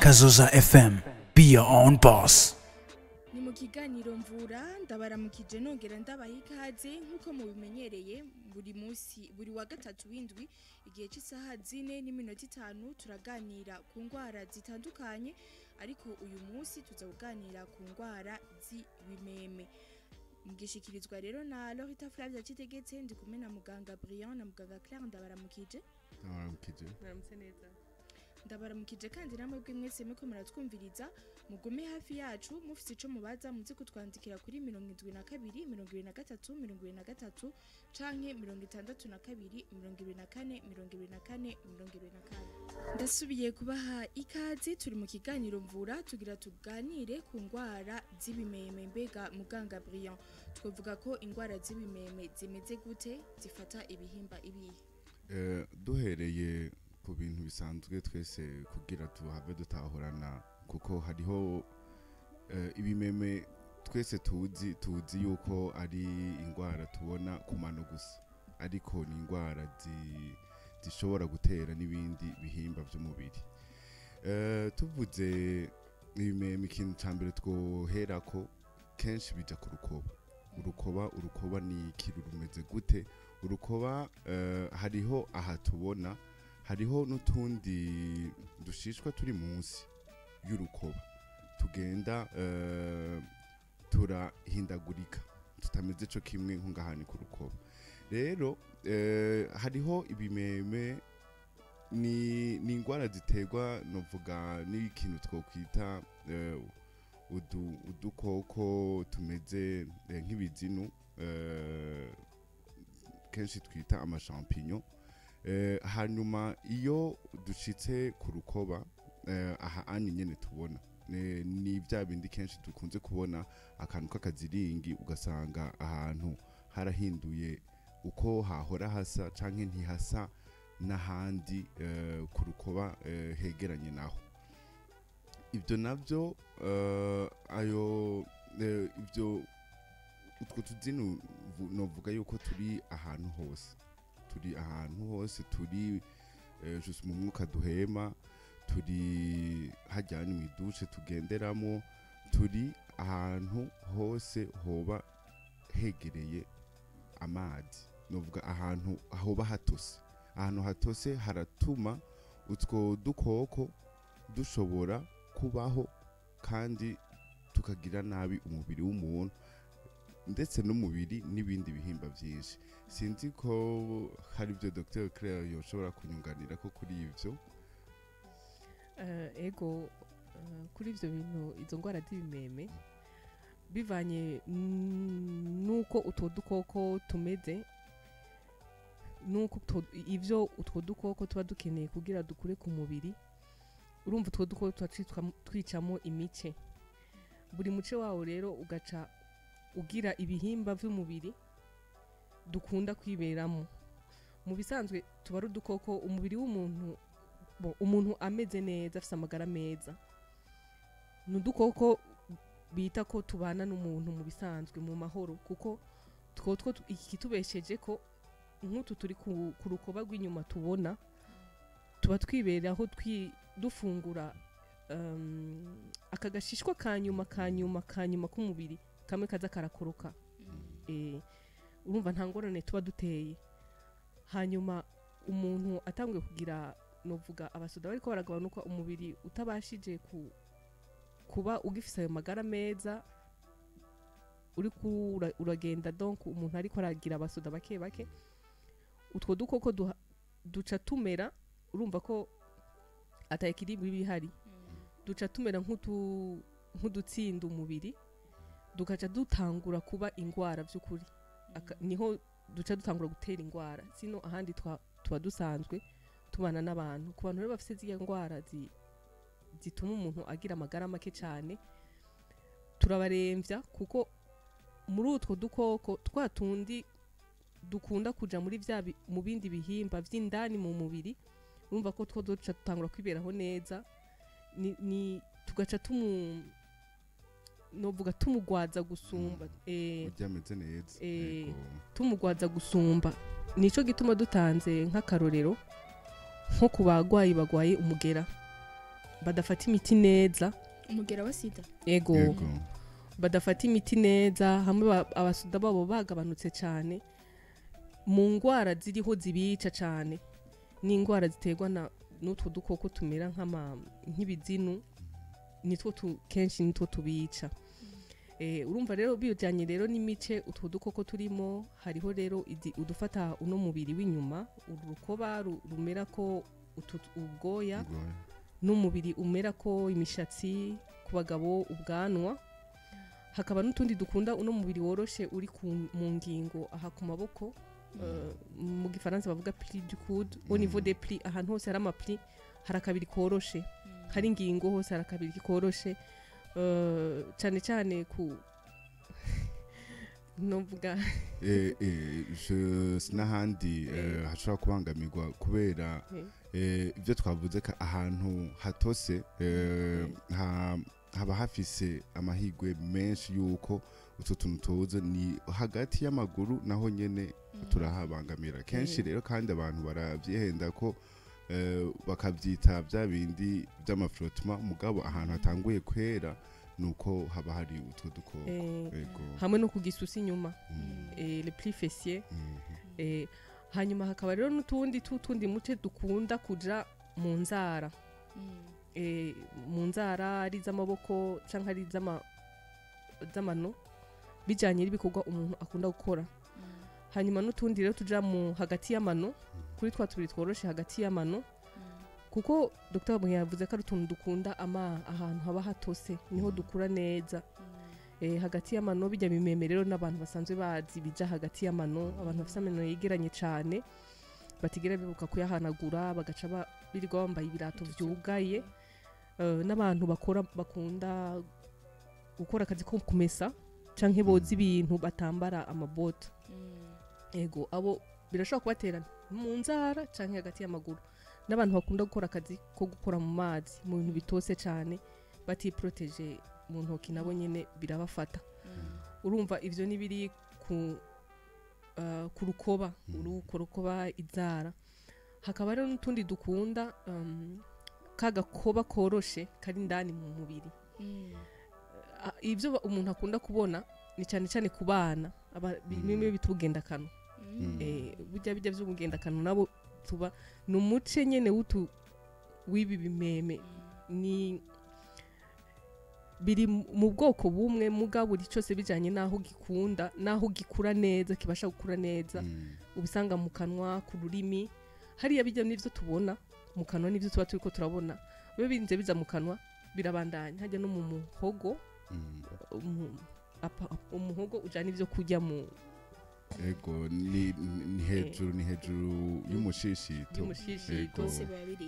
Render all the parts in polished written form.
Kazoza FM, be your own boss. Ni mu kiganiro Mvura ndabaramukije nongera ndabaha ikaze nkuko mubimenyereye buri wa gatatu w'indwi igihe cy'isaha 4:05 turaganira ku ngwara zitandukanye ariko uyu munsi tuzaganira ku ngwara z'ibimeme. Mugishikirizwa rero na Lorita Flavia Citegetse ndi kumwe na muganga Brian na muganga Claire ndabaramukije. Ndabaramutse neza. Ndabaramukije kandi namwe bwe mwese muko muratwumviriza mugume hafi yacu mufite ico mubaza muzi kutwandikira kuri 72 23 23 canke 62 24 24 Ndasubiye kubaha ikaze turi mu kiganiro Mvura tugira tuganire ku ngwara z'ibimeme mbega muganga Brian twovuga ko ingwara z'ibimeme zimeze gute zifata ibihimba ibihe duhereye ku bintu bisanzwe twese kugira tuhave dutahurana kuko hariho ibimeme twese tuzi yuko ari ingwara tubona ku mano gusa ariko ni ingwara zishobora gutera n'ibindi bihimba by'umubiri tuvuze ibimeme ikintu cyambere twoherako kenshi bija ku urukoba ni ikintu rumeze gute urukoba hariho aha tubona hariho n'utundi dushishwa turi munsi y'urukoba tugenda turahindagurika tutameze cyo kimwe nk'ungahani ku rukoba rero hariho ibimeme ni ingwara ziterwa novuga n'ikintu twokwita udukoko tumeze nk'ibizinu kenshi twita champignons hanyuma iyo dushitse ku rukoba aha nyene tubona ni bya bindi kenshi dukunze kubona akantu k'akaziringi ugasanga ahantu harahinduye uko hahora hasa canke ntihasa n'ahandi ku rukoba hegeranye naho ibyo navyo ibyo utwo tuzinu novuga yuko turi ahantu hose turi just mu mwuka duhema turi hajyanye mu idushe tugenderamo turi ahantu hose hoba hegereye amazi novuga ahantu hoba hatose ahantu hatose haratuma utwo dukoko dushobora kubaho kandi tukagira nabi umubiri w'umuntu ndetse n'umubiri n'ibindi bihimba byinshi sinzi ko hari ibyo Dr. Claire yoshobora kunyunganira ko kuri ivyo ego kuri ivyo bintu izo ngwara z'ibimeme bivanye nuko utwo dukoko tumeze nuko ivyo utwo dukoko tuba dukeneye kugira dukure ku mubiri urumva utwo dukoko twicamo imice buri muce wawo rero ugaca ugira ibihimba vy'umubiri dukunda kwiberamo mu bisanzwe tuba ari udukoko umubiri w'umuntu umuntu ameze neza afite amagara meza n'udukoko bita ko tubana n'umuntu mu bisanzwe mu mahoro kuko two ikitubesheje ko nk'utu turi ku rukoba rw'inyuma tubona tuba twiberaho dufungura akagashishwa kanyuma k'umubiri kamwe kaza karakoroka urumva nta ngorane tuba duteye hanyuma umuntu atangwe kugira novuga abasoda bariko baragabanuka umubiri utabashije kuba ugifise ayo magara meza uri uragenda donc umuntu ariko aragira abasoda bake utwo dukoko duca tumera urumva ko atayikiribwa bihari duca tumera nk'udutsinda umubiri dukaca dutangura kuba ingwara by'ukuri niho duca dutangura gutera ingwara sino ahandi tuba dusanzwe tubana n'abantu ku bantu rero bafite ziya ngwara zituma umuntu agira amagara make cyane turabaremvya kuko muri utwo dukoko twatundi dukunda kuja muri mu bindi bihimba vy'indani mu mubiri urumva ko two duca dutangura kwiberaho neza ni tugaca novuga tumugwaza gusumba byameze neza tumugwaza gusumba nico gituma dutanze nk'akarorero nko ku bagwayi bagwaye umugera badafata imiti neza umugera wa sida ego yego badafata imiti neza hamwe abasuda babo bagabanutse cyane mu ngwara ziriho zibica cyane n'ingwara ziterwa n'utwo dukoko tumera nk'ibizinu nitwo kenshi nitwo tubica urumva rero bijyanye rero n'imice utwo dukoko turimo hariho rero udufata uno mubiri w'inyuma urukoba rumerako ubwoya n'umubiri umerako imishatsi ku bagabo ubwanwa hakaba n'utundi dukunda uno mubiri woroshe uri mu ngingo aha ku maboko mu gifaransa bavuga plis du coude au niveau des plis ahantu hose hari amapli hari akabiri koroshe hari ingingo hose hari akabiri koroshe cyane cyane ku novuga n'ahandi hashobora kubangamirwa kubera ibyo twavuze ko ahantu hatose haba hafise amahirwe menshi y'uko utwo tuntu tuza ni hagati y'amaguru naho nyene turahabangamira kenshi rero kandi abantu baravyihenda ko bakavyita bya bindi by'amafrottement mugabo ahantu hatanguye kwera nuko haba hari utwo dukoko hamwe no kugisusa inyuma le plis fessier hanyuma hakaba rero n'utundi muce dukunda kuja mu nzara mu nzara ari iz'amaboko canke ari iz'amano bijanye n'ibikorwa umuntu akunda gukora hanyuma n'utundi rero tuja mu hagati y'amano kuri twa tubiri tworoshe hagati y'amano kuko Dr. Mvura yavuze ko ari utuntu dukunda ahantu haba hatose niho dukura neza hagati y'amano bijya ibimeme rero n'abantu basanzwe bazi bija hagati y'amano abantu bafite amano yegeranye cyane batigera bibuka kuyahanagura bagaca birirwa bambaye ibirato vyugaye n'abantu bakunda gukora akazi ko kumesa canke boza ibintu batambara amabote ego abo birashobora kubaterana mu nzara canke hagati y'amaguru n'abantu bakunda gukora akazi ko gukora mu mazi mu bintu bitose cyane batiproteje mu ntoki nabo nyene birabafata urumva ivyo nibiri ku rukoba urukoba izara hakaba rero n'utundi dukunda kagakoba koroshe kari ndani mu mubiri ivyo umuntu akunda kubona ni cyane cyane ku bana bimwe bitugendakano bijya vy'ubugendakano nabo tuba numuce nyene w'ibi bimeme ni biri mu bwoko bumwe mugabo buri cyose bijanye naho gikunda naho gikura neza kibasha gukura neza ubisanga mu kanwa ku rurimi hariya bijya n'ivyo tubona mu kanwa n'ivyo tuba turiko turabona bibe binze biza mu kanwa birabandanya hajya no mu muhogo umuhogo ujana ivyo kurya mu ego ni hejuru y'umushishito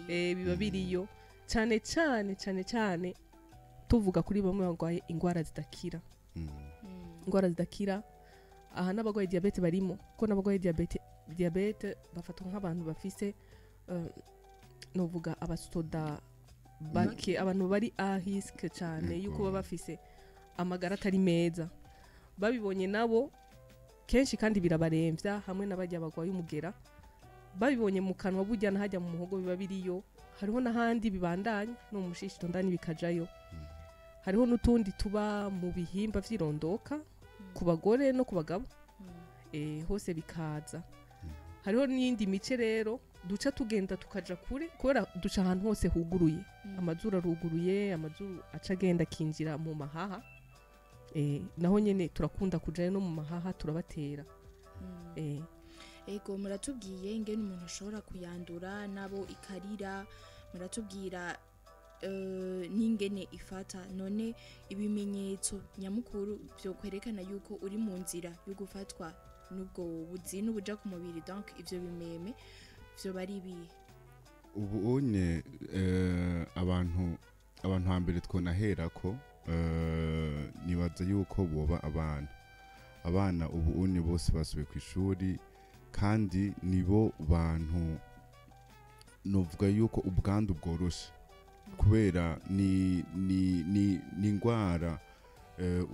biba biriyo cyane cyane tuvuga kuri bamwe barwaye ingwara zidakira ingwara zidakira aha n'abagwaye diabete barimo ko n'abagwaye diabete bafatwa nk'abantu bafise novuga abasoda bake abantu bari a risque cyane yuko baba bafise amagara atari meza babibonye nabo kenshi kandi birabaremvya hamwe n'abajya bagwaye umugera babibonye mu kanwa burya nahajya mu muhogo biba biriyo hariho n'ahandi bibandanya no mu mushishito ndani bikajayo hariho n'utundi tuba mu bihimba vy'irondoka ku bagore no ku bagabo hose bikaza hariho n'indi mice rero duca tugenda tukaja kure kubera duca ahantu hose huguruye amazuru aruguruye amazuru aca agenda kinjira mu mahaha naho nyene turakunda kujayo no mu mahaha turabatera ego muratubwiye ingene umuntu ashobora kuyandura nabo ikarira muratubwira n'ingene ifata none ibimenyetso nyamukuru byo kwerekana yuko uri mu nzira yo gufatwa n'ubwo buzinu buja ku mubiri donc ivyo bimeme vyo bari bihe ubu unye abantu hambere twonahera ko nibaza yuko boba abana ubu unye bose basubiye ku ishuri kandi nibo bantu novuga yuko ubwandu bworoshe kubera ni ingwara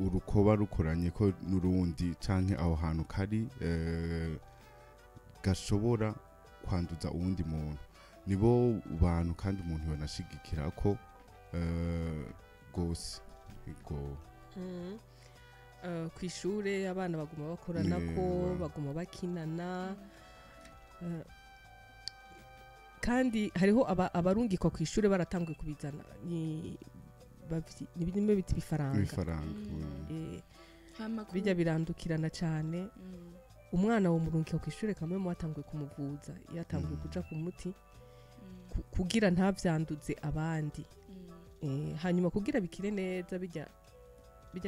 urukoba rukoranye ko n'urundi canke aho hantu kari gashobora kwanduza uwundi muntu nibo bantu kandi umuntu yonashigikira ko gose ego kw'ishure abana baguma bakoranako baguma bakinana kandi hariho abarungikwa kw'ishure baratanguye kubizana ni bimwe biti bifaranga bijya birandukirana cyane umwana wo murungikwa kw'ishure kamwe mu watanguye kumuvuza yatanguye kuja ku muti kugira ntavyanduze abandi hanyuma kugira bikire neza bijya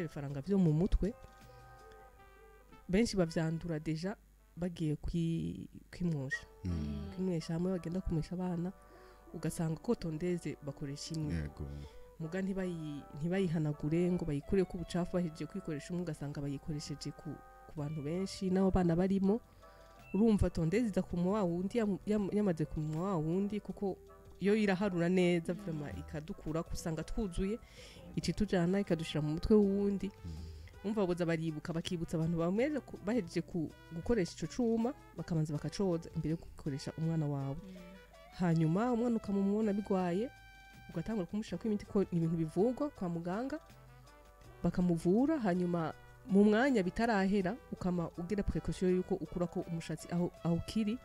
bifaranga vyo mu mutwe benshi bavyandura deja bagiye kwimwesha hamwe bagenda kumesha abana ugasanga ko tondeze bakoresha imwe muga ntibayihanagure ngo bayikure ko ubucafu bahejeje kwikoresha umwe ugasanga bayikoresheje ku bantu benshi n'abo bana barimo urumva tondeze iza ku wa wundi yamaze ku wa wundi kuko iyo iraharura neza vraiment ikadukura kusanga twuzuye ici tujana ikadushira mu mutwe wundi umva boza baribuka bakibutsa abantu bamweje bahejeje gukoresha ico cuma bakamanza bakacoza imbere yo gukoresha umwana wawe hanyuma umwana ukamumubona bigwaye ugatangura kumushira ko imiti ko ibintu bivugwa kwa muganga bakamuvura hanyuma mu mwanya bitarahera ukama ugira precaution yuko ukura ko umushatsi aho kiri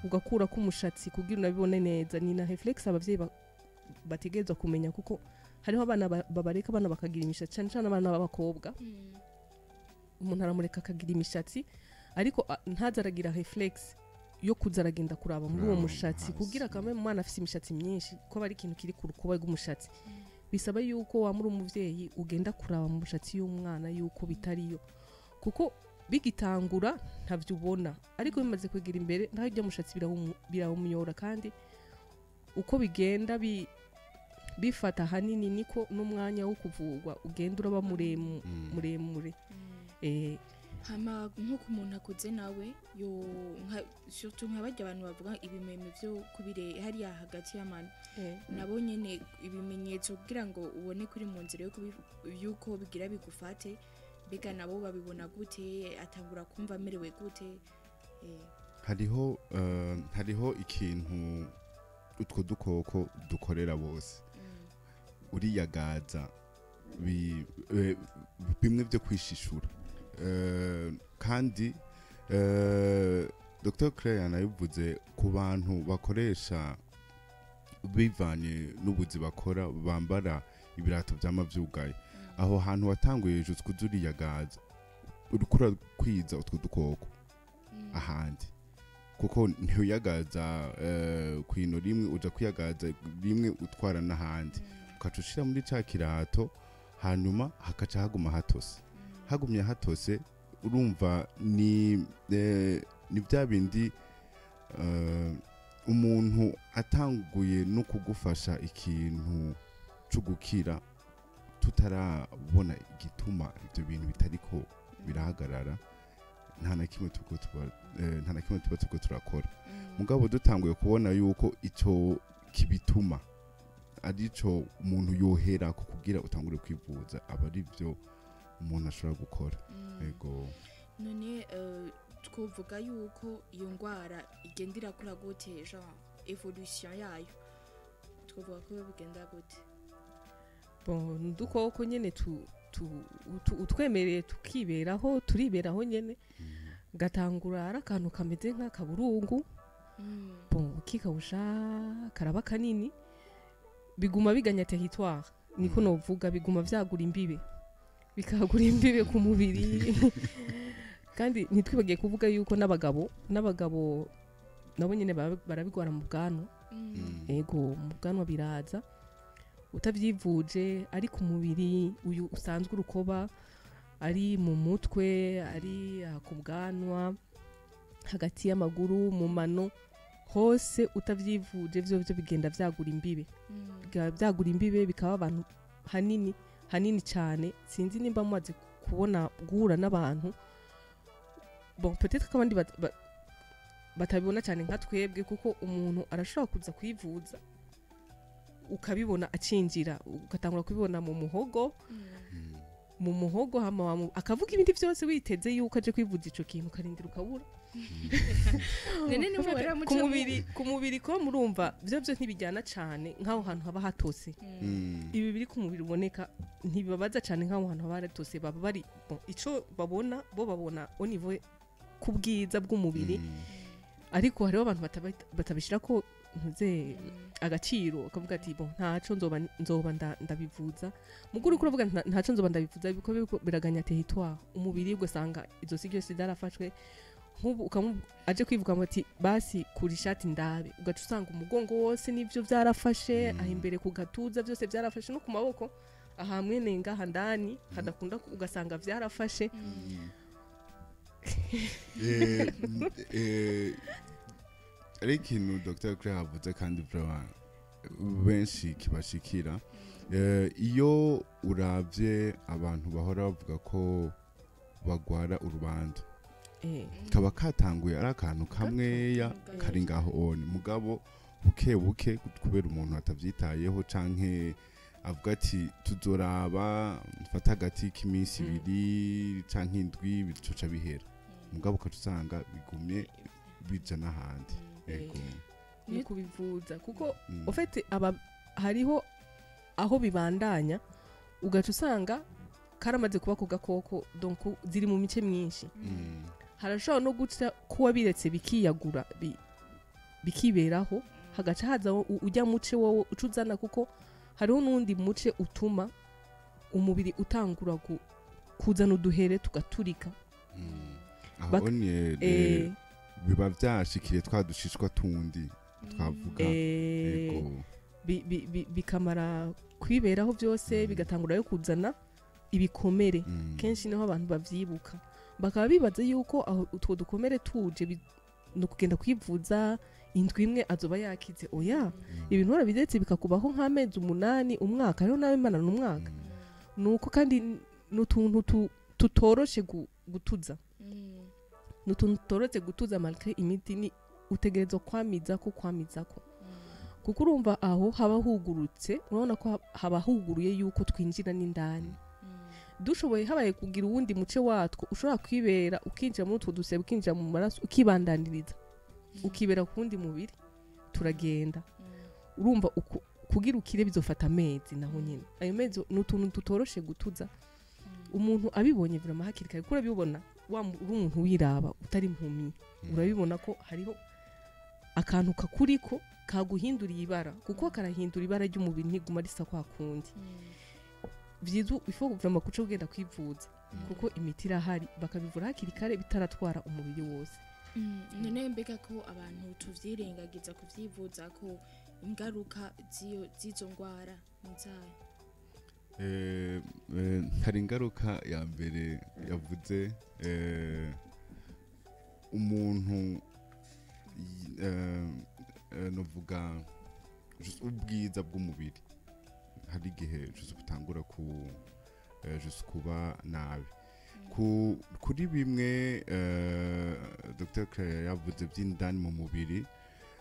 ugakura ko umushatsi kugira unabibone neza ni na reflex abavyeyi bategerezwa kumenya kuko hariho abana babareka abana bakagira imishatsi cyane cyane abana b'abakobwa umuntu aramureka akagira imishatsi ariko ntazaragira reflex yo kuzaragenda kuraba muri uwo mushatsi kugira kamwe umwana afite imishatsi myinshi ko bari ikintu kiri ku rukoba rw'umushatsi bisaba yuko wamuri umuvyeyi ugenda kuraba mu mushatsi y'umwana yuko bitariyo kuko bigitangura ntavyo ubona ariko bimaze kwegera imbere ndaho ibyo mushatsi birawumyora kandi uko bigenda bifata hanini niko n'umwanya wo kuvugwa ugenda uraba muremure hama nko ku muntu akuze nawe yo surtout nk'abajya abantu bavuga ibimeme byo kubire hariya hagati y'amano nabo nyene ibimenyetso kugira ngo ubone kuri mu nzira yuko bigira bigufate biga nabo babibona gute atangura kumva amerewe gute hariho ikintu utwo dukoko dukorera bose uriyagaza bimwe byo kwishishura kandi Dr. Claire yanabivuze ku bantu bakoresha bivanye n'ubuzi bakora bambara ibirato by'amavyugaye aho hantu watanguye ejo twuzuriyagaza urikura kwiza utwo dukoko ahandi kuko ntiyagaza kwino rimwe uja kuyagaza rimwe utwara n'ahandi ukacushira muri ca kirato hanyuma hakaca haguma hatose hagumye hatose urumva ni bya bindi umuntu atanguye no kugufasha ikintu cyo gukira tutarabona igituma ibyo bintu bitariko birahagarara nta na kimwe tuba turakora mugabo dutanguye kubona yuko icyo kibituma arico umuntu yohera ko kugira utangure kwivuza aba ari byo umuntu ashobora gukora yego none twovuga yuko iyo ngwara igenda irakura gute genre evolution yayo twovuga ko bigenda gute bon dukoko nyene utwemereye tukiberaho turiberaho nyene gatangura ara kantu kameze nk'akaburungu bon kikawusha karaba kanini biguma biganya territoire niko novuga biguma vyagura imbibe bikagura imbibe ku mubiri kandi nitwibagiye kuvuga yuko n'abagabo nabo nyene barabigwara mu bwanwa ego mu bwanwa biraza utavyivuje ari ku mubiri uyu usanzwe urukoba ari mu mutwe ari ku bwanwa hagati y'amaguru mu mano hose utavyivuje vyo bigenda vyagura imbibe byagura imbibe bikaba abantu hanini cyane sinzi nimba mumaze kubona guhura n'abantu bon peut-être ko abandi batabibona cyane nka twebwe kuko umuntu arashobora kuza kwivuza ukabibona acinjira ugatangura kubibona mu muhogo hama akavuga ibindi byose witeze yuko aje kwivuza ico kintu karindira ukabura none niwe ku waramuca mubiri ko murumva byo ntibijyana cyane nk'aho hantu haba hatose ibi biri ku mubiri uboneka ntibibabaza cyane nk'aho hantu haba haratose baba bari icyo babona au niveau ku bwiza bw'umubiri ariko hariho abantu batabishira ko ntuze agaciro akavuga ati ntaco nzoba ndabivuza muguri kuravuga ntaco nzoba ndabivuza biko biraganya territoire umubiri ugasanga izo sigyo sidarafashwe nk'ubu aje kwivuga ati basi kuri shati ndabe ugaca usanga umugongo wose n'ivyo vyarafashe aho imbere ku gatuza byose vyarafashe no ku maboko aha mwene ngaha ndani hadakunda ugasanga vyarafashe ari ikintu Dr. Claire avuze kandi benshi kibashikira iyo uravye abantu bahora bavuga ko bagwara urubanda kaba katanguye ari akantu kamweya kari ngaho on mugabo buke kubera umuntu atavyitayeho canke avuga ati tuzoraba mfata agati k'iminsi ibiri canke indwi bicoca bihera mugabo ukacusanga bigumye bija n'ahandi ni kubivuza kuko ofete hariho aho bibandanya ugaca usanga karamaze kuba ku gakoko donc ziri mu mice myinshi harashobora no guca kuba biretse bikiyagura bikiberaho hagaca haza ujya muce wowe ucuzana kuko hariho n'undi muce utuma umubiri utangura kuzana uduhere tugaturika aho biba vyashikiriye twadushishwa tundi twavuga bikamara kwiberaho byose bigatangura yo kuzana ibikomere kenshi niho abantu bavyibuka bakaba bibaza yuko aho utwo dukomere tuje no kugenda kwivuza indwi imwe azoba yakize oya ibintu barabidetse bikakubaho nk'amezi 8 umwaka rero nawe imana n'umwaka nuko kandi n'utuntu tutoroshe gutuza n'utuntu tutoroshe gutuza malgré imiti ni utegerezwa kwamizako kuko urumva aho haba hugurutse urabona ko haba huguruye yuko twinjira n'indani dushoboye habaye kugira uwundi muce watwo ushobora kwibera ukinjira muri utwo dusebe ukinjira mu maraso ukibandaniriza ukibera ku wundi mubiri turagenda urumva kugira ukire bizofata amezi naho nyine ayo mezi n'utuntu tutoroshe gutuza umuntu abibonye vraiment hakiri kare kura bibona uri umuntu wiraba utari impumyi urabibona ko hariho akantu kakuriko kaguhinduriye ibara kuko karahindura ibara ry'umubiri ntiguma risa kwa kundi vyizu ifo vraiment kuco ugenda kwivuza kuko imiti irahari bakabivura hakiri kare bitaratwara umubiri wose none mbega ko abantu tuvyirengagiza kuvyivuza ko ingaruka zizo ngwara nzayo hari ingaruka ya mbere yavuze umuntu novuga ubwiza bw'umubiri hari igihe butangura kuba nabi kuri bimwe Dr. Claire yavuze by'indani mu mubiri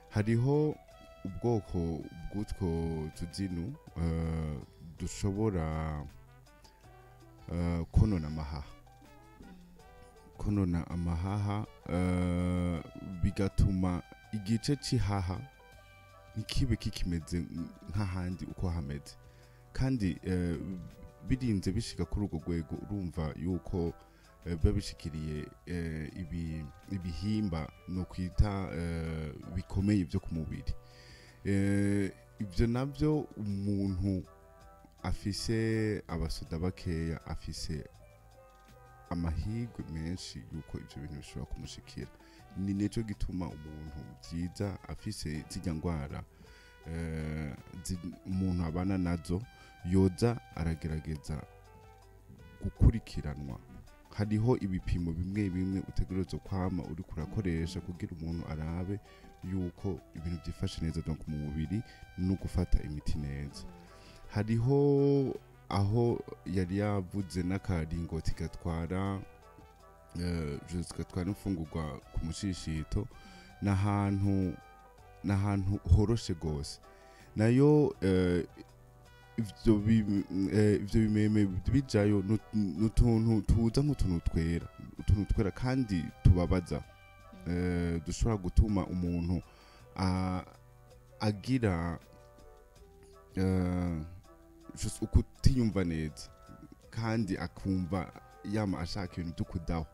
hariho ubwoko bw'utwo tuzinu dushobora konona amahaha bigatuma igice cy'ihaha ntikibe kikimeze nk'ahandi uko hameze kandi birinze bishika kuri urwo rwego urumva yuko biba bishikiriye ibihimba no kwita bikomeye byo ku mubiri ibyo nabyo umuntu afise abasoda bakeya afise amahirwe menshi yuko ibyo bintu bishobora kumushikira ni neco gituma umuntu byiza afise zijya ngwara umuntu abana nazo yoza aragerageza gukurikiranwa hariho ibipimo bimwe utegerezwa kwama uri kurakoresha kugira umuntu arabe yuko ibintu byifashe neza donc mu mubiri no gufata imiti neza hariho aho yari yavuze n'akaringoti gatwara imfungurwa ku mushishito n'ahantu horoshe gose nayo ivyo bimeme bijayo n'utuntu tuza nk'utuntu twera kandi tubabaza dushobora gutuma umuntu agira just ukutiyumva neza kandi akumva yama ashaka ibintu byo kudaho.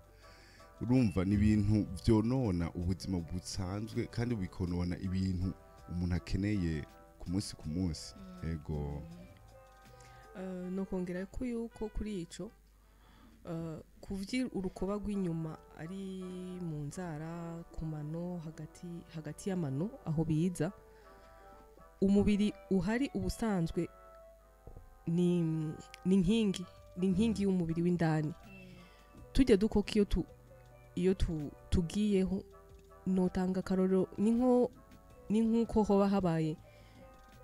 Urumva ni ibintu vyonona ubuzima busanzwe kandi bikonona ibintu umuntu akeneye ku munsi ego. No kongera ko yuko kuri ico kuvyi urukoba rw'inyuma ari mu nzara ku mano hagati y'amano aho biza umubiri uhari ubusanzwe ni inkingi y'umubiri w'indani. Tujya dukoko iyo tugiyeho notanga karoro ni nkuko hoba habaye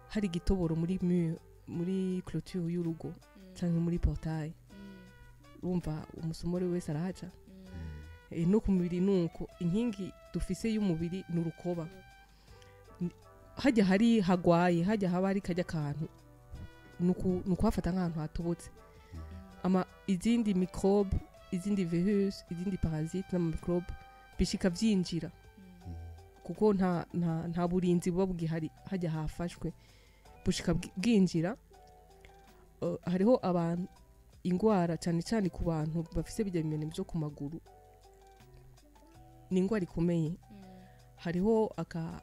hari igitoboro muri clôture y'urugo canke muri portail. Urumva umusomore wese arahaca. No ku mubiri nuko inkingi dufise y'umubiri n'urukoba. Hajya hari hagwaye hajya haba ari kajya kantu nuko hafata nk'ahantu hatobotse. Izindi microbe izindi virus izindi parasites na microbe bishika vyinjira kuko nta burinzi buba bwihari hajya hafashwe bushika bwinjira. Hariho abantu ingwara cyane ku bantu bafise bijya bimene byo ku maguru ni ingwara ikomeye. Hariho aka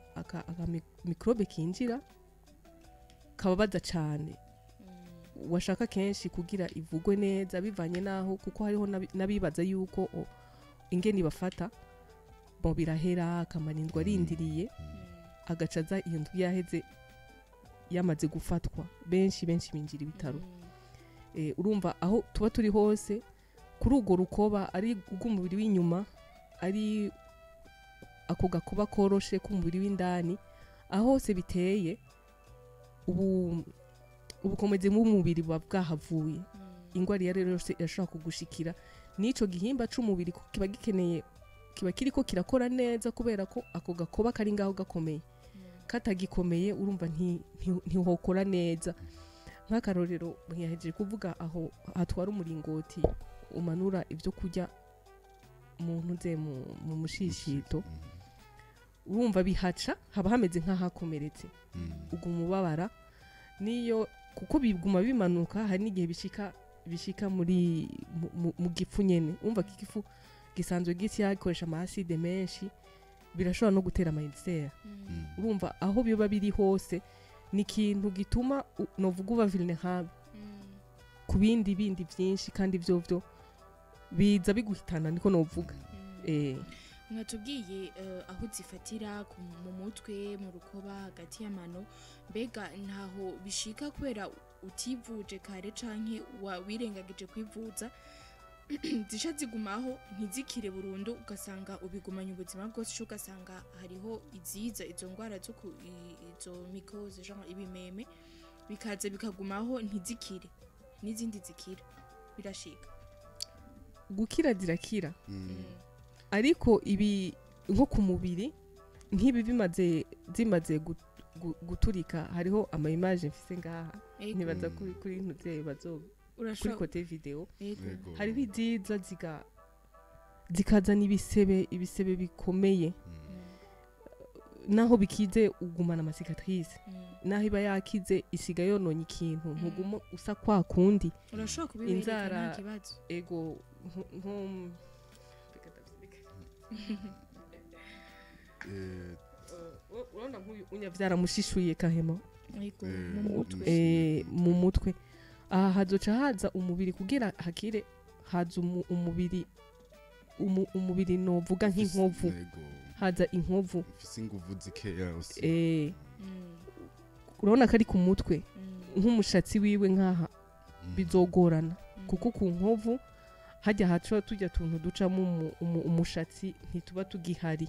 microbe kinjira kababaza cyane washaka kenshi kugira ivugwe neza bivanye naho kuko hariho nabibaza yuko ingeni bafata bo birahera akamanindwa arindiriye agacaza iyo ndu yaheze yamaze gufatwa benshi binjira ibitaro. Urumva aho tuba turi hose kuri ugo rukoba ari ubw'umubiri w'inyuma ari ako gakoba koroshe k'umubiri w'indani aho hose biteye ubukomezi mu mubiri bwahavuye. Ingwara rero yose yashaka kugushikira nico gihimba c'umubiri kiba gikeneye kiba kiriko kirakora neza kubera ko ako gakoba kari ngaho gakomeye. Katagikomeye urumva ntihokora neza. Nk'akarorero yahejeje kuvuga aho hatwara umuringoti umanura ibyo kurya umuntu nze mu mushishito. Urumva bihaca haba hameze nk'ahakomeretse ubwo umubabara niyo kuko biguma bimanuka hari n'igihe bishika muri mu gifu nyene. Umva kigifu gisanzwe gikoresha amaside menshi birashobora no gutera amayinzera. Urumva aho biba biri hose ni ikintu gituma novuga uba vulnerable ku bindi byinshi kandi byo biza biguhitana niko novuga. Mwatubwiye aho zifatira mu mutwe mu rukoba hagati y'amano mbega ntaho bishika kubera utivuje kare canke wirengagije kwivuza zisha zigumaho ntizikire burundu ugasanga ubigumanya ubuzima bwose ugasanga hariho iziza izo ngwara zo izo mycose genre ibimeme bikaze bikagumaho ntizikire n'izindi zikira birashika gukira zirakira. Ariko ibi nko ku mubiri nk'ibi zimaze guturika hariho ama image mfise ngaha nibaza kuri ntuze bazoba kuri kote video hariho iziza zikazana ibisebe bikomeye naho bikize ugumana amasicatrice naho iba yakize isiga yononye ikintu ntuguma usa kwa kundi urashobora kubibereka nta kibazo ego urabona nk'uyu unyavyara mushishuye kahema mu mutwe aha hazoca haza umubiri kugira hakire haza umubiri novuga nk'inkovu haza inkovu ufise inguvu zikeya urabona kari ku mutwe nk'umushatsi wiwe nkaha bizogorana kuko ku nkovu hajya haco tujya tuntu ducamo umushatsi ntituba tugihari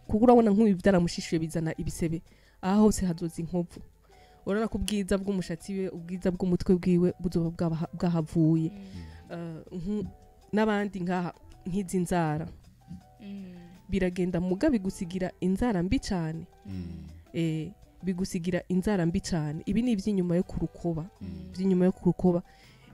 kuko urabona nk'uyu byaramushishuye bizana ibisebe aha hose hazoza inkovu urabona ko ubwiza bw'umushatsi we ubwiza bw'umutwe bwiwe buzoba bwahavuye n'abandi nkaha nk'izi nzara biragenda muga bigusigira inzara mbi cyane bigusigira inzara mbi cyane ibi ni iby'inyuma yo ku rukoba iby'inyuma yo ku rukoba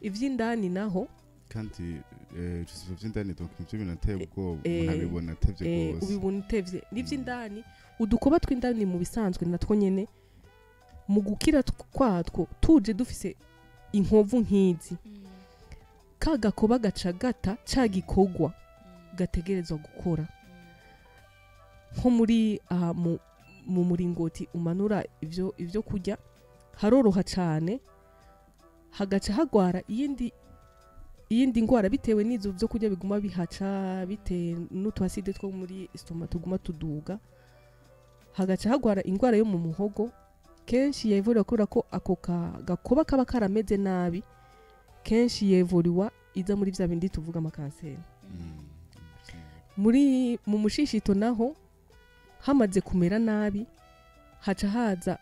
iby'indani naho kandi ibisubizo vy'indani donc nivyo binateye ubwoba umuntu abibona atevye gose ubibona utevye n'ivy'indani udukoba tw'indani mu bisanzwe natwo nyene mu gukira kwatwo tuje dufise inkovu nk'izi ka gakoba gaca gata ca gikorwa gategerezwa gukora nko muri mu muringoti umanura ivyo kurya haroroha cane hagaca hagwara iyindi ngwara bitewe n'izo vyo kurya biguma bihaca bitewe n'utwaside two muri stoma tuguma tuduga hagaca hagwara ingwara yo mu muhogo kenshi yevuriwa kubera ko ako gakoba kaba karameze nabi kenshi yevuriwa iza muri vya bindi tuvuga amakanseri mu mushishito naho hamaze kumera nabi haca haza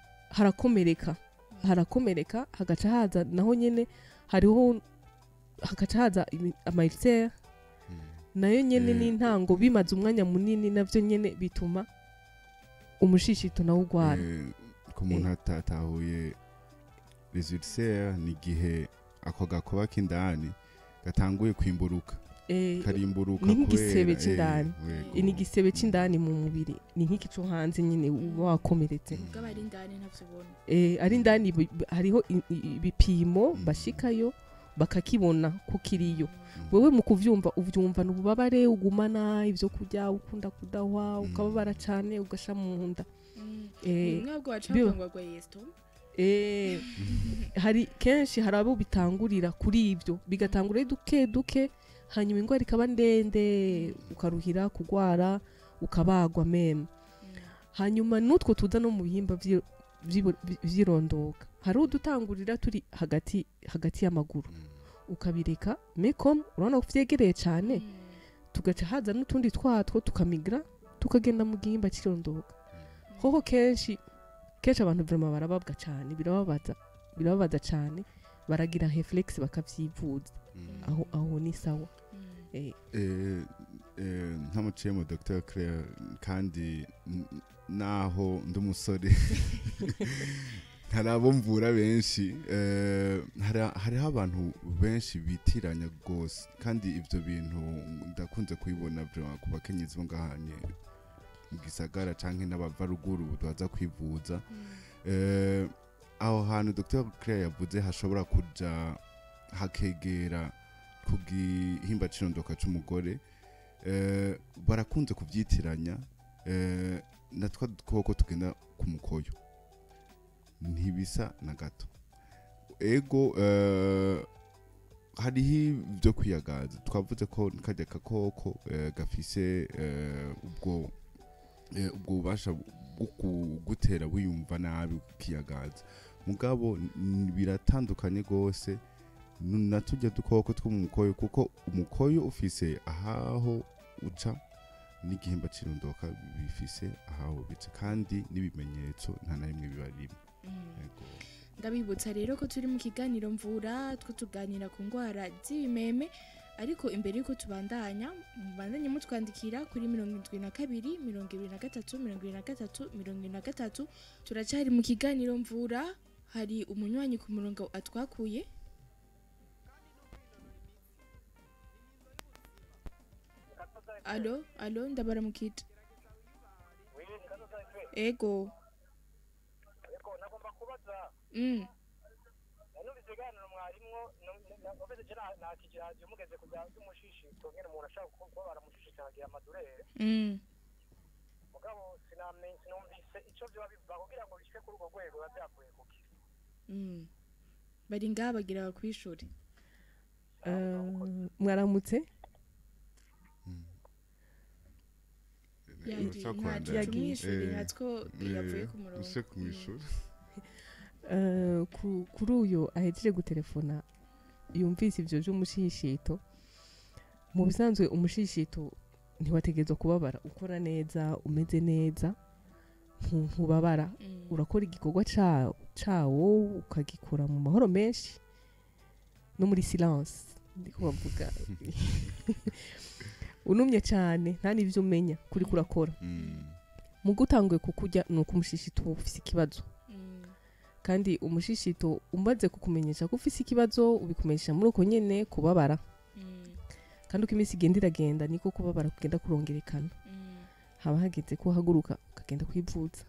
harakomereka hagaca haza naho nyene hariho hagaca haza amailsere nayo nyene n'intango bimaze umwanya munini navyo nyene bituma umushishito nawo ugwara ku muntu atatahuye les ulcères ni gihe ako gakoba k'indani gatanguye kwimburuka karimburuka ni nk'igisebe c'indani ni igisebe c'indani mu mubiri ni nk'iki co hanze nyene uba wakomeretse ubwo ari indani ntavyo ubona ari indani hariho ibipimo bashikayo bakakibona ko kiriyo wewe mu kuvyumva uvyumva n'ububabare ugumana ivyo kurya ukunda kudahwa ukababara cane ugasha mu nda mwabwo wacangwa yesto hari kenshi harabo bitangurira kuri ivyo bigatangura duke hanyuma ingwara ikaba ndende ukaruhira kugwara ukabagwa meme hanyuma nutwo tuza no mu bihimba vyirondoka hari udutangurira turi hagati y'amaguru ukabireka mekom urabona ko vyegereye cane tugaca haza n'utundi twatwo tukamigra tukagenda mu gihimba cirondoka hoho kenshi abantu vraiment barababwa cane birababaza cane baragira reflex bakavyivuza aho ni sawa ntamuciye mu Dr. Claire kandi naho ndi umusore harabo Mvura benshi hariho abantu benshi bitiranya gose kandi ivyo bintu ndakunze kubibona vraiment ku bakenyezi bo ngahanye mu gisagara canke n'abava ruguru baza kwivuza aho hantu Dr. Claire yavuze hashobora kuja hakegera ku gihimba cirondoka c'umugore barakunze kuvyitiranya natwa dukoko tugenda ku mukoyo ntibisa na gato ego hariho ibyo kwiyagaza twavuze ko kajya kakoko gafise ubwo bubasha bwo kugutera wiyumva nabi ukiyagaza mugabo biratandukanye gose natujya dukoko two mu mukoyo kuko umukoyo ufise ahaho uca n'igihimba cirondoka bifise ahaho bica kandi n'ibimenyetso nta na rimwe biba rimwe ndabibutsa rero ko turi mu kiganiro Mvura two tuganira ku ngwara z'ibimeme ariko imbere yuko tubandanya mutwandikira kuri 72 23 23 turacari mu kiganiro Mvura hari umunywanyi ku murongo atwakuye Allo ndabaramukije ego nagomba kubaza numvise ikiganiro mwarimwo numvise cyane nakijiraje mugeze kujya umushishito ngene umuntu ashaka kuba baramushishita agira amadurere mugabo sinumvise ico byo bivuga kugira ngo bishike kuri urwo rwego bavyavuye kuki bari ngaha bagira kwishuri mwaramutse kuri uyu ahejeje gutelefona yumvise ivyo vy'umushishito mu bisanzwe umushishito ntiwategerezwa kubabara ukora neza umeze neza ntubabara urakora igikorwa cawo ukagikora mu mahoro menshi no muri silence ndiko bavuga unumye cyane nta n'ivyo umenya kuri kurakora mu gutanguye kukurya nuko umushishito ufise ikibazo kandi umushishito umaze kukumenyesha ko ufise ikibazo ubikumenyesha muri uko nyene kubabara kandi uko iminsi igenda iragenda niko kubabara kugenda kurongerekana haba hageze ko haguruka ukagenda kwivuza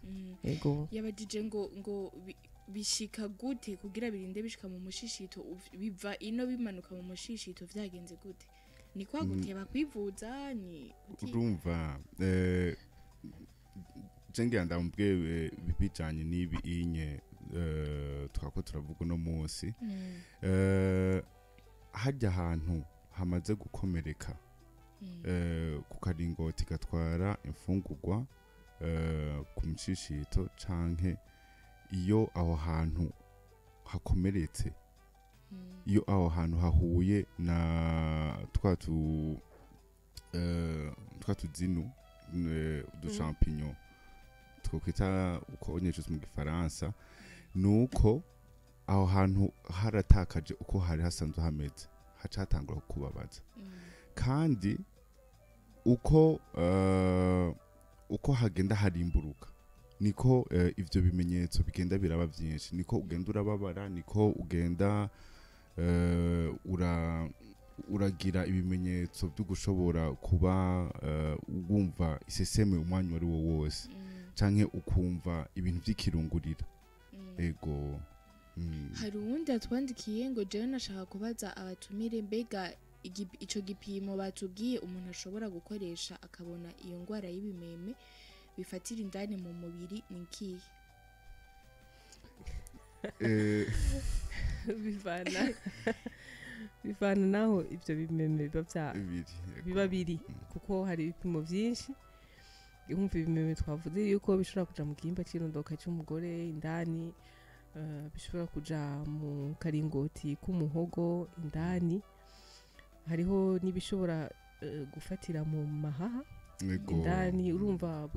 yego yabajije ngo bishika gute kugira birinde bishika mu mushishito biva ino bimanuka mu mushishito vyagenze gute ni kwa guteba kwivuza ni urumva jengira ndamubwiye bijanye n'ibi inye twako turavuga no munsi hajya ahantu hamaze gukomereka ku karingoti gatwara imfungurwa ku mushishito canke iyo aho hantu hakomeretse iyo aho hantu hahuye na twatuzinu du champignons twokwita uko onyesheje mu gifaransa nuko aho hantu haratakaje uko hari hasanzwe hameze hacatangura kubabaza kandi uko hagenda harimburuka niko ivyo bimenyetso bigenda biraba byinshi niko ugenda urababara niko ugenda uragira ibimenyetso byo gushobora kuba wumva iseseme umwanya wari wo wose canke ukumva ibintu by'ikirungurira ego hari uwundi atwandikiye ngo jewe nashaka kubaza abatumire mbega ico gipimo batubwiye umuntu ashobora gukoresha akabona iyo ngwara y'ibimeme bifatira indani mu mubiri ni kihe bivana naho ivyo bimeme biba biri kuko hari ibipimo vyinshi yumva ibimeme twavuze yuko bishobora kuja mu gihimba cy'irondoka cy'umugore indani bishobora kuja mu karingoti k'umuhogo indani hariho n'ibishobora gufatira mu mahaha indani urumva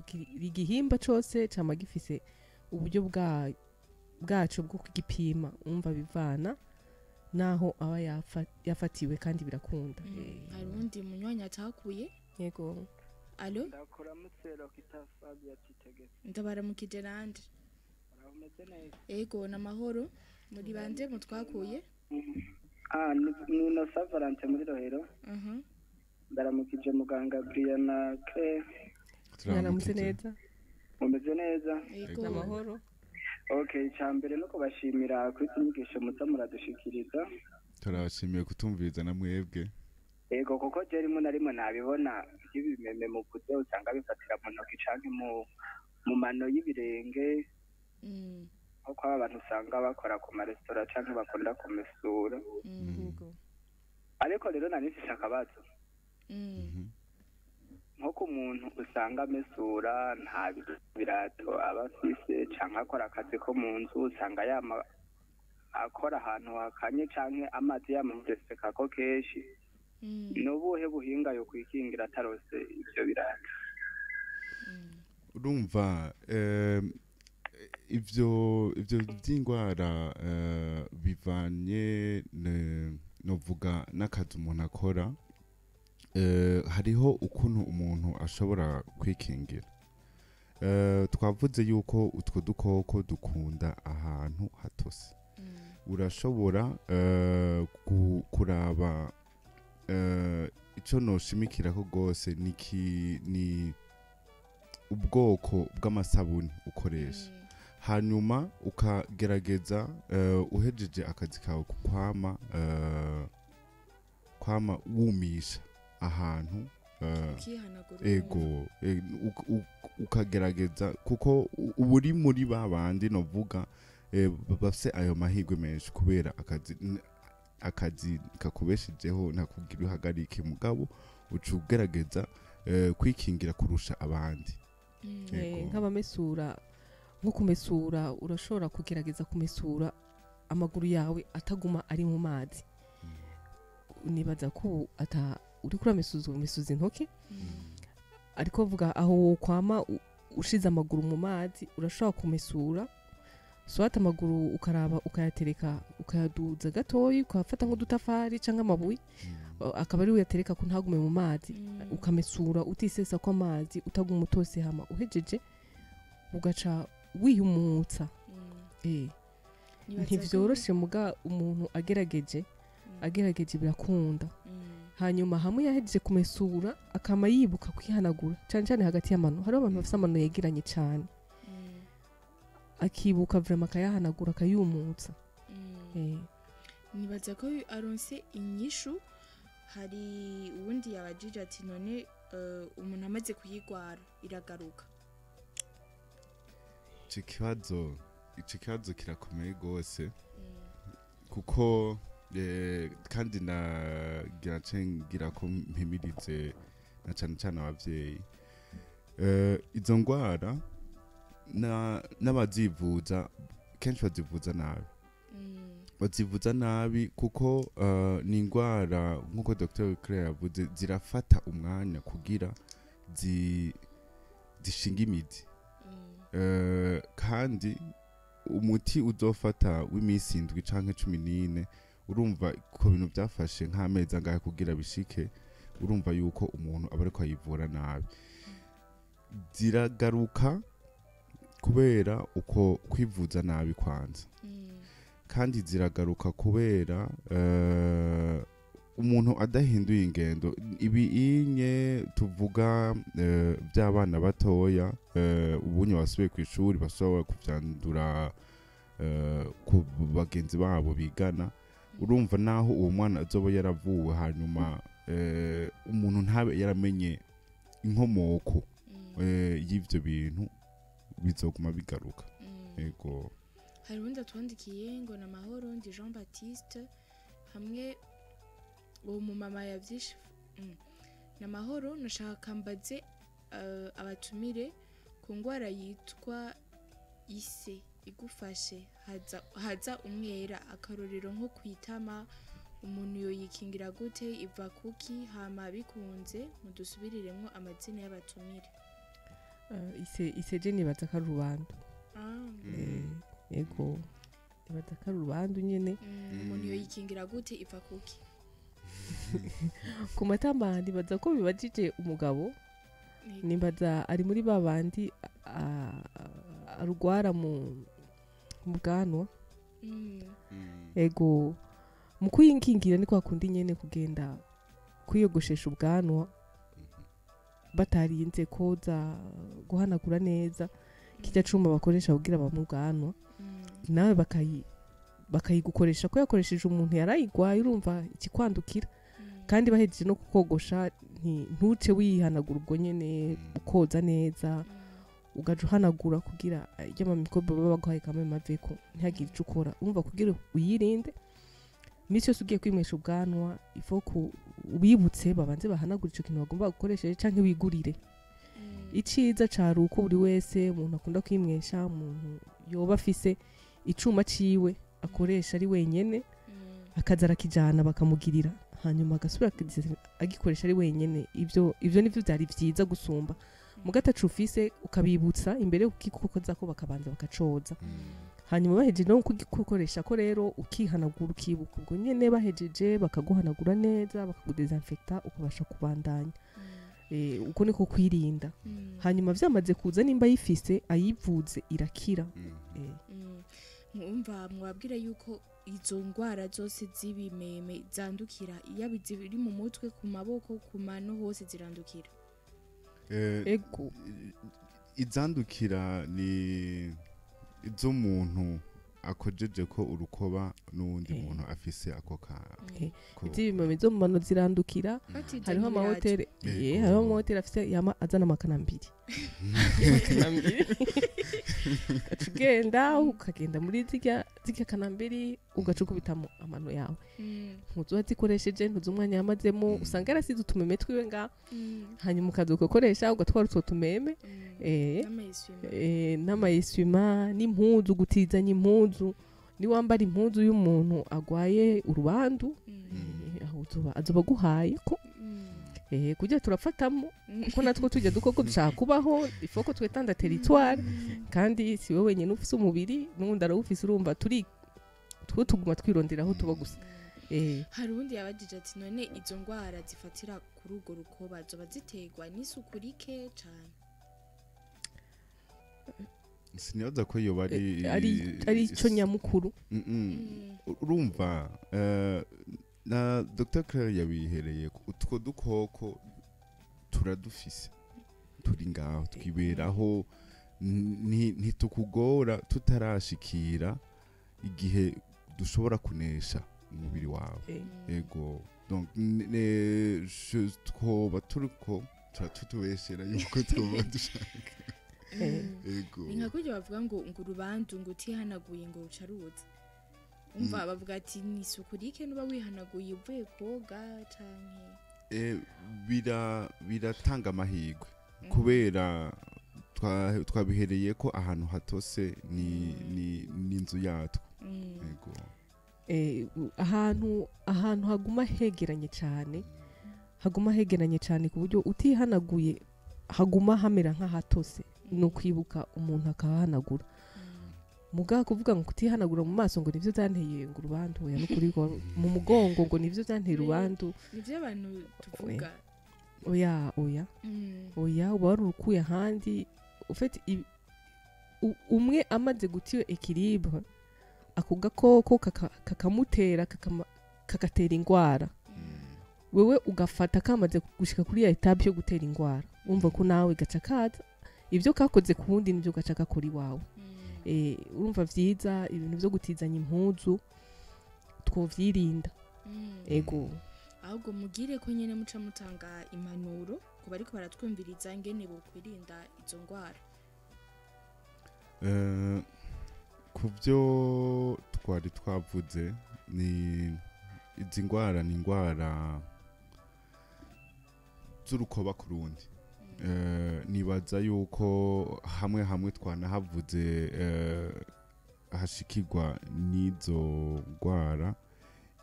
igihimba cyose cama gifise uburyo bwacu bwo kugipima umva bivana naho aba yafatiwe kandi birakunda hari undi munywanya atakuye yego allo ndakora musero kitafabi atitegetse ndabaramukije nande urahumeze neza yego namahoro muri bande mutwakuye ni no savarante muri rohero ndaramukije muganga birya na canke turamutse neza umeze neza yego namahoro okay cyambere no kubashimira kuri inyigisho muza muradushikiriza turabashimiye kutumviriza na mwebwe yego kuko je rimwe na rimwe nabibona ibimeme mu kuze usanga bifatira mu ntoki canke mu mano y'ibirenge nko abantu usanga bakora ku maresitora canke bakunda kumesura ariko rero nanifise akabazo nko ku muntu usanga amesura nta birato aba afise canke akora akazi ko mu nzu usanga yama akora ahantu hakanye canke amazi yamuteseka ko kenshi nubuhe buhinga yo kwikingira atarose ivyo birato urumva ivyo by'ingwara bivanye novuga n'akazi umuntu akora hariho ukuntu umuntu ashobora kwikingira twavuze yuko utwo dukoko dukunda ahantu hatose urashobora kuraba ico noshimikirako rwose ni ubwoko bw'amasabuni ukoresha hanyuma ukagerageza uhejeje akazi kawe kwama wumisha ahantu ego ukagerageza kuko uburi muri babandi novuga bafise ayo mahirwe menshi kubera akazi kakubeshejeho ntakugira uhagarike mugabo uca ugerageza kwikingira kurusha abandi nk'abamesura nko kumesura urashobora kugerageza kumesura amaguru yawe ataguma ari mu mazi nibaza ko uri kuramesuza intoki ariko vuga aho kwama ushize amaguru mu mazi urashobora kumesura swata amaguru ukaraba ukayatereka ukayaduza gatoyi ukafata nk'udutafari canke amabuye akaba ari uyatereka ko ntagume mu mazi ukamesura utisesa ko amazi utaguma utose hama uhejeje ugaca wihumutsa ntivyoroshe muga umuntu agerageje birakunda hanyuma hamwe yahejeje kumesura akama yibuka kwihanagura cyane cyane hagati y'amano. Hariho abantu bafite amano yegeranye cyane, akibuka vraiment akayahanagura akayumutsa. nibaza ko aronse inyishu. Hari uwundi yabajije ati none umuntu amaze kuyigwara iragaruka? ico kibazo kirakomeye gose kuko kandi nagira cengira ko mpimirize na cane cane abavyeyi izo ngwara n'abazivuza kenshi bazivuza nabi kuko ni ingwara nk'uko Dr. Claire yavuze zirafata umwanya kugira zishinga imizi. Kandi umuti uzofata w'imisi 7 canke 14 urumva ko bintu byafashe nk'amezi angahe kugira bishike, urumva yuko umuntu aba ariko ayivura nabi. Ziragaruka kubera uko kwivuza nabi kwanza, kandi ziragaruka kubera umuntu adahinduye ingendo. Ibi tuvuga by'abana batoya ubunye basubiye ku ishuri bashobora kuvyandura ku bagenzi babo bigana. Urumva naho uwo mwana azoba yaravuwe hanyuma umuntu ntabe yaramenye inkomoko y'ivyo bintu, bizoguma bigaruka. Yego. Hari undi atwandikiye ngo na mahoro ndi Jean Baptiste hamwe uwo mumama yavyishe. Na mahoro nashaka mbaze abatumire ku ngwara yitwa ise igufashe haza umwera, akarorero nko kwitama, umuntu yoyikingira gute, iva kuki, hama bikunze mudusubiriremwo amazina y'abatumire. ise je nibaza ko ari urubandu. Yego, nibaza ko ari urubandu nyene. Umuntu yoyikingira gute, iva kuki? Ku matamba nibaza ko bibajije umugabo, nibaza ari muri babandi arugwara mu bwanwa. Ego, mu kuyinkingira ni kwa kundi nyene kugenda kwiyogoshesha ubwanwa batarinze koza guhanagura neza kijya cuma bakoresha kugira bamubwanwa, nawe bakayigukoresha ko yakoresheje umuntu yarayigwaye, urumva ikikwandukira. Kandi bahejeje no kukogosha ntuce wihanagura ubwo nyene ukoza neza, ugaje uhanagura kugira y'ama microbe baba bagwaye kamwe maveko ntihagire ico ukora. Urumva kugira uyirinde misi yose ugiye kwimwesha ubwanwa ifo ko ubibutse babanze bahanagura ico kintu bagomba gukoresha canke wigurire. Iciza cari uko buri wese umuntu akunda kwimwesha, umuntu yoba afise icuma ciwe akoresha ari wenyene, akaza arakijana bakamugirira, hanyuma agasubira agikoresha ari wenyene. Ivyo nivyo byari vyiza gusumba mu gatacu ufise ukabibutsa imbere ukikokoza ko bakabanza bakacoza, hanyuma bahejeje no kugikoresha ko rero ukihanagura ukibuka ubwo nyene. Bahejeje bakaguhanagura neza bakagudesinfecta ukabasha kubandanya. Uko niko kwirinda. Hanyuma vyamaze kuza nimba yifise ayivuze irakira. Mwumva mwabwira yuko izo ngwara zose z'ibimeme zandukira, yaba ziri mu mutwe, ku maboko, ku mano, hose zirandukira? Ego, izandukira ni iz'umuntu akojeje ko urukoba n'uwundi muntu afise ako iz'ibimeme zo mu mano zirandukira. Hariho amahoteli hariho amahoteli afise yama azana amakanambiri ugenda ukagenda muri zirya kanambiri ugacukubitamo amano yawe. Ntuzuba zikoresheje, ntuzi umwanya yamazemo, usanga yarasize utumeme twiwe nga, hanyuma ukaza ugakoresha ugatwara utwo tumeme n'amayiswima n'impuzu, gutizanya impuzu. Ni wambara impuzu y'umuntu agwaye urubandu azoba guhaye ko kugira turafatamo kuko natwo tujya dukoko dushaka kubaho, ifoko twetanda territoire, kandi si wowe wenyine ufise umubiri n'undi arawufise. Urumva tuguma twironderaho tuba gusa. Hari undi yabajije ati none izo ngwara zifatira kuri urwo rukoba zoba ziterwa n'isuku rike cane? Sinibaza ko yoba ari ico nyamukuru. Urumva na Dr Claire yabihereye utwo dukoko turadufise turi ngaho twiberaho ntitukugora tutarashikira igihe dushobora kunesha umubiri wawe ego donc twoba turiko tutubeshera yuko twoba dushaka ego ni nka kurya bavuga ngo urubandu ngo utihanaguye ngo rucaruza umva bavuga ati ni isuku rike nuba wihanaguye uvuye koga canke biratanga amahirwe kubera twabihereye ko ahantu hatose ni inzu yatwo ego ahantu haguma hegeranye cyane ku buryo utihanaguye haguma hamera nk'ahatose ni ukwibuka umuntu akahanagura mugabo kuvuga ngo kutihanagura mu maso ngo nivyo byanteye ngo urubandu oya n'ukuri mu mugongo ngo nivyo byanteye urubandu nivyo abantu tuvuga oya uba wari urukuye ahandi ufite umwe amaze gutiyo equilibre ako gakoko kakamutera kakatera ingwara wewe ugafata kamaze gushika kuri ya etape yo gutera ingwara umva ko nawe gaca kaza ibyo kakoze ku wundi nivyo gaca gakora iwawe urumva vyiza ibintu byo gutizanya impuzu twovyirinda ego ahubwo mugire ko nyene muca mutanga impanuro ku bariko baratwumviriza ngene bo kwirinda izo ngwara ku byo twari twavuze ni izi ngwara ni ingwara z'urukoba ku rundi nibaza yuko hamwe twanahavuze hashikirwa n'izo ngwara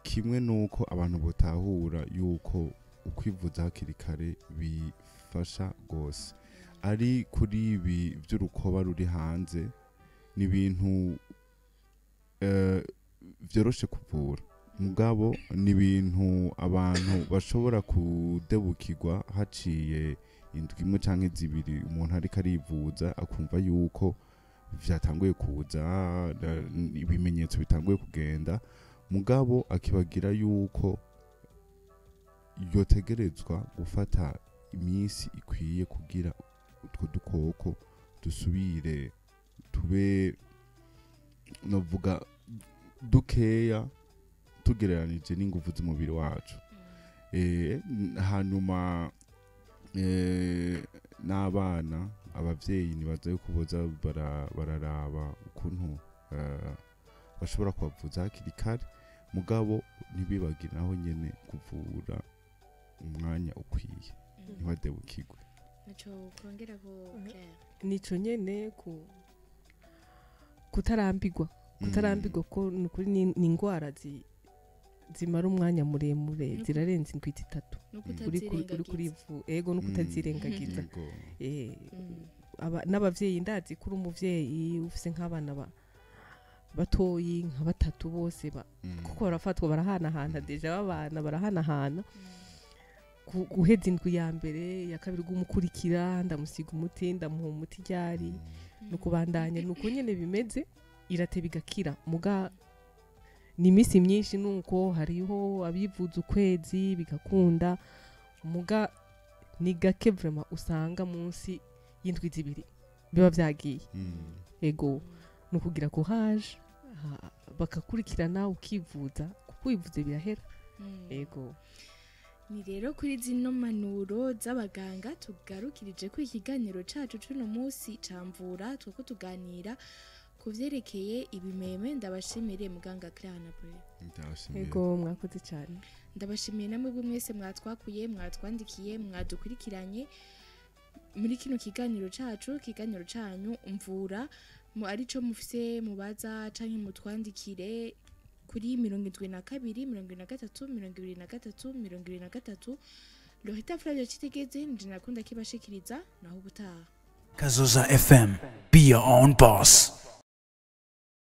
kimwe nuko abantu botahura yuko ukwivuza hakiri kare bifasha gose ari kuri ibi by'urukoba ruri hanze ni ibintu vyoroshe kuvura mugabo ni ibintu abantu bashobora kudebukirwa haciye indwi imwe canke zibiri umuntu ariko arivuza akumva yuko vyatanguye kuza ibimenyetso bitanguye kugenda mugabo akibagira yuko yotegerezwa gufata iminsi ikwiye kugira utwo dukoko dusubire tube novuga dukeya tugereranije n'ingufu z'umubiri wacu hanyuma n'abana abavyeyi nibaza yuko boza bararaba ukuntu bashobora kubavuza hakiri kare mugabo ntibibagire naho nyene kuvura umwanya ukwiye ntibadebukirwe naco kongera ko nico nyene kutarambirwa ko nukuri ni ingwara zimara umwanya muremure zirarenza indwi itatu uri kurivu ego no kutazirengagiza n'abavyeyi ndazi kuri umuvyeyi ufise nk'abana batoyi nka batatu bose kuko barafatwa barahanahana deja babana barahanahana guheza indwi ya mbere ya kabiri gumukurikira ndamusiga umuti ndamuha umuti ryari no kubandanya nuko nyene bimeze irateba igakira muga ni imisi myinshi nuko hariho abivuza ukwezi bigakunda muga ni gake vraiment usanga munsi y'indwi zibiri biba vyagiye ego nukugira ko haje bakakurikirana ukivuza kuko wivuze birahera ego ni rero kuri zino manuro z'abaganga tugarukirije ko ikiganiro cacu cuno musi camvura twako tuganira kuvyerekeye ibimeme ndabashimire muganga Claire na Birya ego mwakoze cyane ndabashimiye namwe mwese mwatwakuye mwatwandikiye mwadukurikiranye muri kino kiganiro canyu Mvura arico mufise mubaza canke mutwandikire kuri 72 Lohita Flavia Chitegeze ndinakunda kibashikiriza naho ubutaha Kazoza FM, be your own boss.